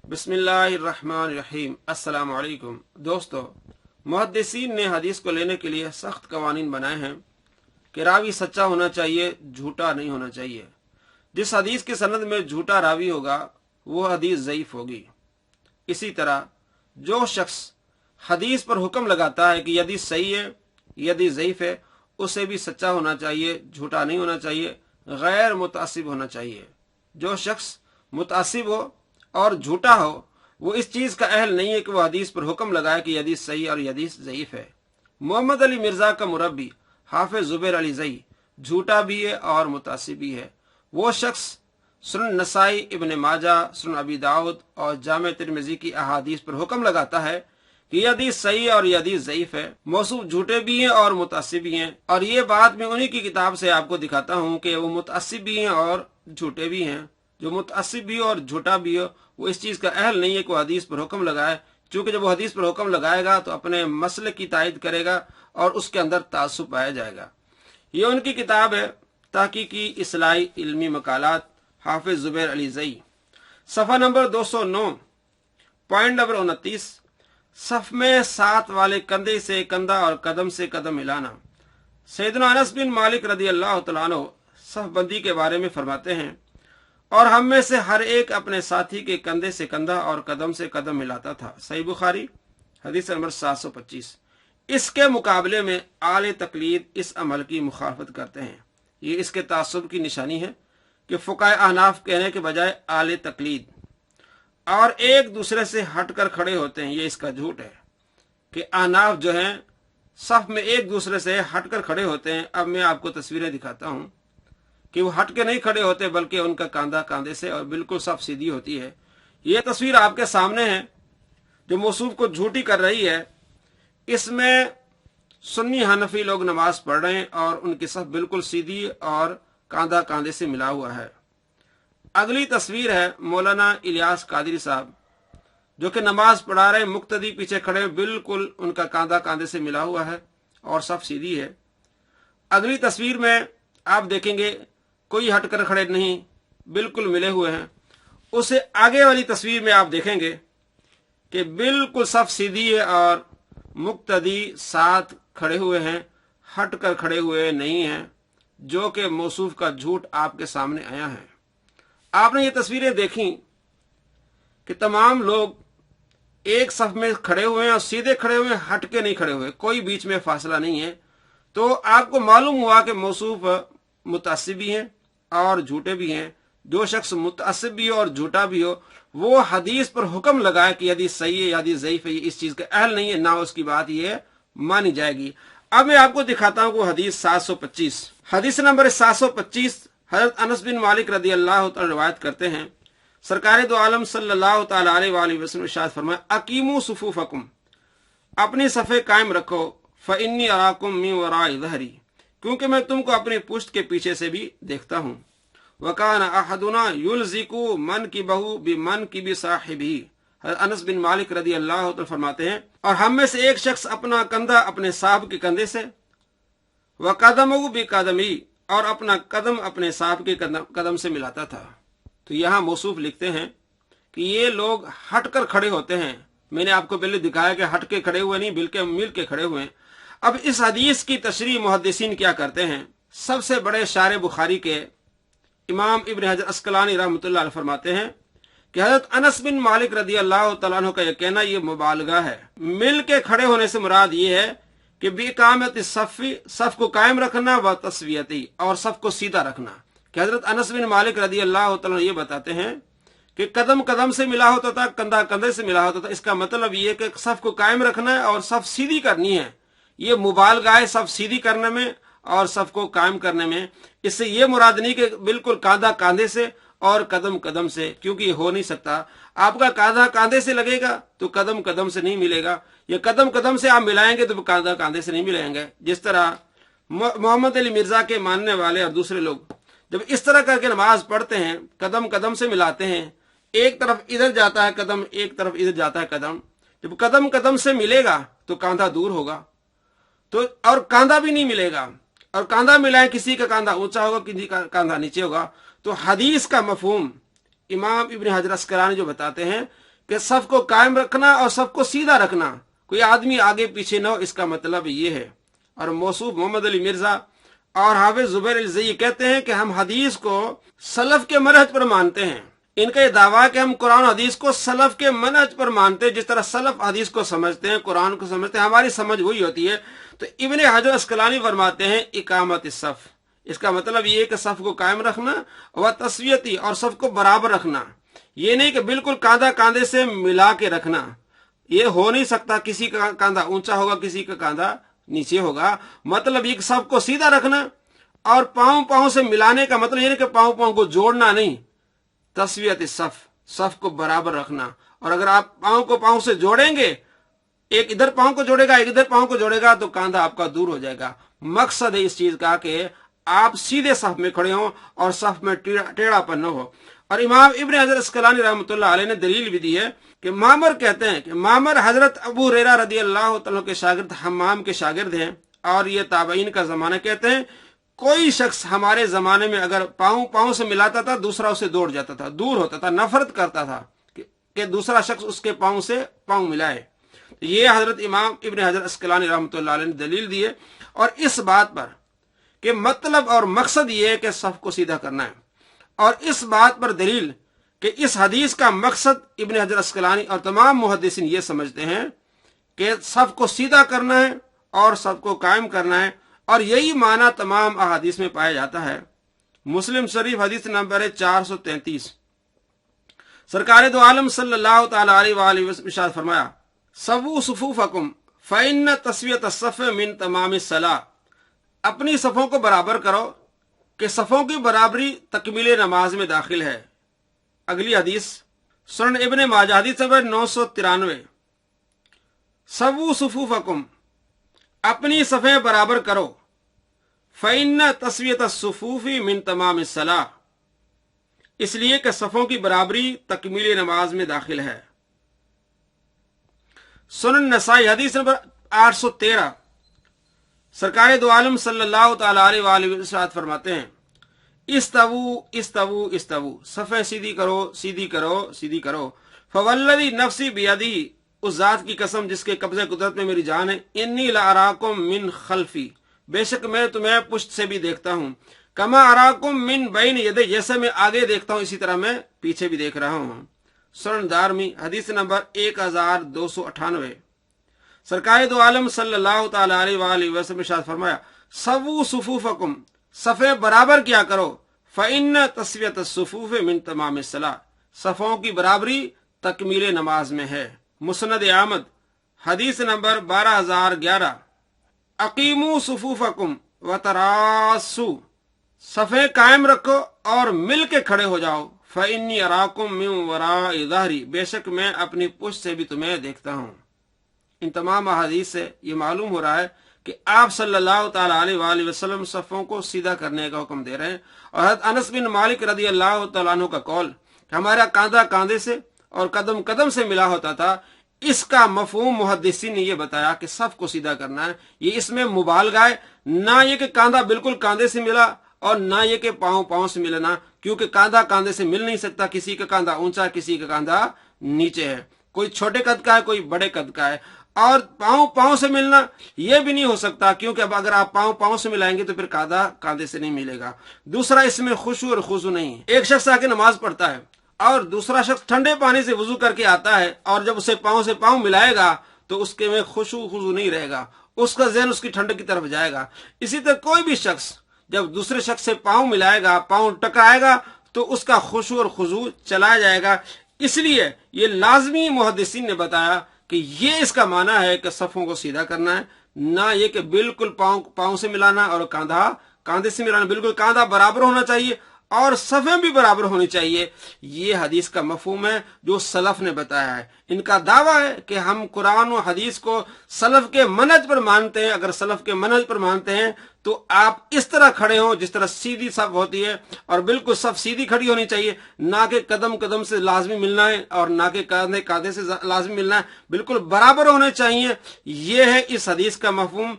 बिस्मिल्लाहिर्रहमानिर्रहीम। अस्सलाम वालेकुम। दोस्तों, मुहद्दिसीन ने हदीस को लेने के लिए सख्त कवानीन बनाए हैं कि रावी सच्चा होना चाहिए, झूठा नहीं होना चाहिए। जिस हदीस की सनद में झूठा रावी होगा वो हदीस ज़ईफ होगी। इसी तरह जो शख्स हदीस पर हुक्म लगाता है कि यदि सही है यदि ज़ईफ है, उसे भी सच्चा होना चाहिए, झूठा नहीं होना चाहिए, गैर मुतअस्सिब होना चाहिए। जो शख्स मुतअस्सिब हो और झूठा हो वो इस चीज का अहल नहीं है कि वो हदीस पर हुक्म लगाए कि हदीस सही और हदीस ज़ईफ है। मोहम्मद अली मिर्जा का मुरब्बी हाफिज जुबैर अली ज़ई झूठा भी है और मुतअस्सिब भी है। वो शख्स सुनन नसाई, इब्न माजा, सुनन अबी दाऊद और जामे तिरमिज़ी की अहादीस पर हुक्म लगाता है कि ये हदीस सही और ये हदीस ज़ईफ है। मौसूफ झूठे भी हैं और मुतअस्सिब भी हैं, और ये बात मैं उन्हीं की किताब से आपको दिखाता हूँ कि वो मुतअस्सिब भी हैं और झूठे भी हैं। जो मुतअस्सिब भी हो और झूठा भी हो वो इस चीज का अहल नहीं है कि वो हदीस पर हुक्म लगाए, क्योंकि जब वो हदीस पर हुक्म लगाएगा तो अपने मसले की तायद करेगा और उसके अंदर तासुब पाया जाएगा। ये उनकी किताब है तहकीकी इस्लाही इल्मी मकालात, हाफिज जुबैर अली ज़ई, सफ़ा नंबर 209, पॉइंट नंबर 29। सफ में साथ वाले कंधे से कंधा और कदम से कदम मिलाना। सैयदना अनस बिन मालिक रदी अल्लाह तआला अन्हु सफ बंदी के बारे में फरमाते हैं, और हम में से हर एक अपने साथी के कंधे से कंधा और कदम से कदम मिलाता था। सही बुखारी हदीस नंबर 725। इसके मुकाबले में आले तकलीद इस अमल की मुखालफत करते हैं। ये इसके तासुब की निशानी है कि फुकाए अहनाफ कहने के बजाय आले तकलीद और एक दूसरे से हटकर खड़े होते हैं। ये इसका झूठ है कि अहनाफ जो हैं सफ में एक दूसरे से हटकर खड़े होते हैं। अब मैं आपको तस्वीरें दिखाता हूँ कि वो हट के नहीं खड़े होते, बल्कि उनका कांधा कांधे से और बिल्कुल सफ सीधी होती है। ये तस्वीर आपके सामने है जो मौसूफ को झूठी कर रही है। इसमें सुन्नी हनफी लोग नमाज पढ़ रहे हैं और उनकी सफ बिल्कुल सीधी और कांधा कांधे से मिला हुआ है। अगली तस्वीर है मौलाना इलियास कादरी साहब जो कि नमाज पढ़ा रहे हैं, मुक्तदी पीछे खड़े, बिल्कुल उनका कांधा कांधे से मिला हुआ है और सफ सीधी है। अगली तस्वीर में आप देखेंगे कोई हटकर खड़े नहीं, बिल्कुल मिले हुए हैं। उससे आगे वाली तस्वीर में आप देखेंगे कि बिल्कुल सफ सीधी है और मुक्तदी साथ खड़े हुए हैं, हटकर खड़े हुए नहीं हैं, जो कि मौसूफ का झूठ आपके सामने आया है। आपने ये तस्वीरें देखी कि तमाम लोग एक सफ में खड़े हुए हैं और सीधे खड़े हुए हैं, हट के नहीं खड़े हुए, कोई बीच में फासला नहीं है। तो आपको मालूम हुआ कि मौसूफ मुतअस्सिब भी हैं और झूठे भी हैं। जो शख्स मुतअस्सिब भी हो और झूठा भी हो वो हदीस पर हुक्म लगाए कि हदीस सही है हदीस ज़ईफ है, इस चीज का अहल नहीं है, ना उसकी बात ये मानी जाएगी। अब मैं आपको दिखाता हूं कि हदीस 725, हदीस नंबर 725 हजरत अनस बिन मालिक रदी अल्लाह तआला रिवायत करते हैं, सरकार दो आलम सल्लल्लाहु तआला अलैहि वसल्लम इरशाद फरमाया, अकीमू सुफूफकुम, अपनी सफ़े कायम रखो, फ़इन्नी अराकुम मिन वराइ ज़हरी, क्योंकि मैं तुमको अपनी पुष्ट के पीछे से भी देखता हूँ। वकान अहदुना युलजिकु मन की बहू बि मन की भी साहिबी, अनस बिन मालिक रदी अल्लाह तआला फरमाते हैं, और हम में से एक शख्स अपना कंधा अपने साहब के कंधे से, व कदमहु बि कदमी, और अपना कदम अपने साहब के कदम से मिलाता था। तो यहाँ मौसूफ लिखते हैं कि ये लोग हटकर खड़े होते हैं। मैंने आपको पहले दिखाया कि हट के खड़े हुए नहीं, बल्कि मिल के खड़े हुए हैं। अब इस हदीस की तशरीह मुहद्दिसीन क्या करते हैं। सबसे बड़े शारे बुखारी के इमाम इब्न हजर अस्कलानी रहमतुल्लाह अलैह फरमाते हैं कि हजरत अनस बिन मालिक रदी अल्लाह तआला अन्हु का यह कहना ये मुबालगा है। मिल के खड़े होने से मुराद ये है कि बेकामत सफ़ी, सफ को कायम रखना, व तस्वियती, और सफ को सीधा रखना। कि हजरत अनस बिन मालिक रदी अल्लाह तआला ये बताते हैं कि कदम कदम से मिला होता था, कंधा कंधे से मिला होता था। इसका मतलब ये कि सफ को कायम रखना है और सफ सीधी करनी है। ये मुबालगा है सफ सीधी करने में और सफ को कायम करने में। इससे ये मुराद नहीं कि बिल्कुल कांधा कांधे से और कदम कदम से, क्योंकि ये हो नहीं सकता। आपका कांधा कांधे से लगेगा तो कदम कदम से नहीं मिलेगा, ये कदम कदम से आप मिलाएंगे तो कांधा कांधे से नहीं मिलाएंगे। जिस तरह मोहम्मद अली मिर्जा के मानने वाले और दूसरे लोग जब इस तरह करके नमाज पढ़ते हैं, कदम कदम से मिलाते हैं, एक तरफ इधर जाता है कदम, एक तरफ इधर जाता है कदम, जब कदम कदम से मिलेगा तो कांधा दूर होगा, तो और कांधा भी नहीं मिलेगा, और कांधा मिलाए किसी का कांधा ऊंचा होगा, किसी का कांधा नीचे होगा। तो हदीस का मफहूम इमाम इब्न हजर अस्कलानी जो बताते हैं کہ صف کو قائم رکھنا اور صف کو سیدھا رکھنا، کوئی آدمی آگے پیچھے نہ ہو، اس کا مطلب یہ ہے۔ اور موصوف محمد علی مرزا اور حافظ زبیر الزئی کہتے ہیں کہ ہم حدیث کو سلف کے منہج پر مانتے ہیں۔ ان کا یہ دعویٰ کہ ہم قرآن و حدیث کو سلف کے منہج پر مانتے ہیں، جس طرح سلف حدیث کو سمجھتے ہیں، قرآن کو سمجھتے ہیں، ہماری سمجھ وہی ہوتی ہے۔ تو ابن حجر اسقلانی فرماتے ہیں اقامت الصف، اس کا مطلب یہ ہے کہ صف کو قائم رکھنا، و تسویتی، اور صف کو برابر رکھنا۔ یہ نہیں کہ بالکل کاندھا کاندھے سے ملا کے رکھنا، یہ ہو نہیں سکتا، کسی کا کاندھا اونچا ہوگا، کسی کا کاندھا نیچے ہوگا۔ مطلب یہ کہ صف کو سیدھا رکھنا، اور پاؤں پاؤں سے ملانے کا مطلب یہ نہیں کہ پاؤں پاؤں کو جوڑنا نہیں، تسویت الصف، صف کو برابر رکھنا۔ اور اگر آپ پاؤں کو پاؤں سے جوڑیں گے، ایک ادھر پاؤں کو جوڑے گا، ایک ادھر پاؤں کو جوڑے گا، تو کاندھا آپ کا دور ہو جائے گا۔ مقصد ہے اس چیز کا کہ آپ سیدھے صف میں کھڑے ہوں اور صف میں ٹیڑھا پن نہ ہو۔ اور امام ابن حجر اسقلانی رحمۃ اللہ علیہ نے دلیل بھی دی ہے کہ معمر کہتے ہیں کہ معمر حضرت ابو ہریرہ رضی اللہ تعالیٰ کے شاگرد حمام کے شاگرد ہیں، اور یہ تابعین کا زمانہ، کہتے ہیں کوئی شخص ہمارے زمانے میں اگر پاؤں پاؤں سے ملاتا تھا، دوسرا اسے دوڑ جاتا تھا، دور ہوتا تھا، نفرت کرتا تھا کہ دوسرا شخص اس کے پاؤں سے پاؤں ملائے۔ یہ حضرت امام ابن حجر اسقلانی رحمۃ اللہ علیہ نے دلیل دی ہے، اور اس بات پر کہ مطلب اور مقصد یہ ہے کہ صف کو سیدھا کرنا ہے، اور اس بات پر دلیل کہ اس حدیث کا مقصد ابن حجر اسقلانی اور تمام محدثین یہ سمجھتے ہیں کہ صف کو سیدھا کرنا ہے اور صف کو قائم کرنا ہے، اور یہی معنی تمام احادیث میں پایا جاتا ہے۔ مسلم شریف حدیث نمبر 433، سرکار دو عالم صلی اللہ تعالی علیہ وآلہ وسلم ارشاد فرمایا، سووا صفوفکم فإن تسویۃ الصف من تمام الصلاۃ، اپنی صفوں کو برابر کرو کہ صفوں کی برابری تکمیل نماز میں داخل ہے۔ اگلی حدیث سنن ابن ماجہ حدیث نمبر 993، سووا صفوفکم، اپنی صفیں برابر کرو، فإن تسویۃ الصفوف من تمام الصلاۃ، اس لیے کہ صفوں کی برابری تکمیل نماز میں داخل ہے۔ سنن نسائی حدیث نمبر 813، سرکار دو عالم صلی اللہ تعالی علیہ وآلہ وسلم فرماتے ہیں، استووا استووا استووا، صفیں سیدھی کرو سیدھی کرو سیدھی کرو، فوالذی نفسی بیدی، اس ذات کی قسم جس کے قبضہ قدرت میں میری جان ہے، انی لاراکم من خلفی، بے شک میں تمہیں پشت سے بھی دیکھتا ہوں، کما اراکم من بین یدی، جیسے میں آگے دیکھتا ہوں اسی طرح میں پیچھے بھی دیکھ رہا ہوں۔ سنن دارمی حدیث نمبر 1298، سرکار دو عالم صلی اللہ تعالی علیہ وآلہ وسلم ارشاد فرمایا، سووا صفوفکم، صفیں برابر کیا کرو، فإن تسویۃ الصفوف من تمام الصلاۃ، صفوں کی برابری تکمیل نماز میں ہے۔ مسند احمد حدیث نمبر 12011، اقیموا صفوفکم وتراصوا، صفیں قائم رکھو اور مل کے کھڑے ہو جاؤ، فإنی اراکم من وراء ظہری، بے شک میں اپنی پشت سے بھی تمہیں دیکھتا ہوں۔ ان تمام احادیث سے یہ معلوم ہو رہا ہے کہ آپ صلی اللہ تعالی علیہ وآلہ وسلم صفوں کو سیدھا کرنے کا حکم دے رہے ہیں، اور حضرت انس بن مالک رضی اللہ تعالیٰ عنہ کا قول کہ ہمارا کاندھا کاندھے سے اور قدم قدم سے ملا ہوتا تھا، اس کا مفہوم محدثین نے یہ بتایا کہ صف کو سیدھا کرنا ہے۔ یہ اس میں مبالغہ ہے، نہ یہ کہ کاندھا بالکل کاندھے سے ملا اور نہ یہ کہ پاؤں پاؤں سے ملنا، کیونکہ کاندھا کاندھے سے مل نہیں سکتا، کسی کا کاندھا اونچا کسی کا کاندھا نیچے ہے، کوئی چھوٹے قد کا ہے کوئی بڑے قد کا ہے۔ اور پاؤں پاؤں سے ملنا یہ بھی نہیں ہو سکتا، کیونکہ اب اگر آپ پاؤں پاؤں سے ملائیں گے تو پھر کاندھا کاندھے سے نہیں ملے گا۔ دوسرا، اس میں خشوع اور خضوع نہیں ہے۔ ایک شخص آ کے نماز پڑھتا ہے اور دوسرا شخص ٹھنڈے پانی سے وضو کر کے آتا ہے، اور جب اسے پاؤں سے پاؤں ملائے گا تو اس کے میں خشوع خضوع نہیں رہے گا، اس کا ذہن اس کی ٹھنڈک کی طرف جائے گا۔ اسی طرح کوئی بھی شخص جب دوسرے شخص سے پاؤں ملائے گا، پاؤں ٹکرائے گا، تو اس کا خشوع اور خضوع چلا جائے گا۔ اس لیے یہ لازمی محدثین نے بتایا کہ یہ اس کا معنی ہے کہ صفوں کو سیدھا کرنا ہے، نہ یہ کہ بالکل پاؤں پاؤں سے ملانا اور کاندھا کاندھے سے ملانا، بالکل کاندھا برابر ہونا چاہیے اور صفیں بھی برابر ہونی چاہیے۔ یہ حدیث کا مفہوم ہے جو سلف نے بتایا ہے۔ ان کا دعویٰ ہے کہ ہم قرآن و حدیث کو سلف کے منہج پر مانتے ہیں۔ اگر سلف کے منہج پر مانتے ہیں تو آپ اس طرح کھڑے ہوں جس طرح سیدھی صف ہوتی ہے، اور بالکل صف سیدھی کھڑی ہونی چاہیے، نہ کہ قدم قدم سے لازمی ملنا ہے اور نہ کہ کاندھے کاندھے سے لازمی ملنا ہے، بالکل برابر ہونے چاہیے۔ یہ ہے اس حدیث کا مفہوم۔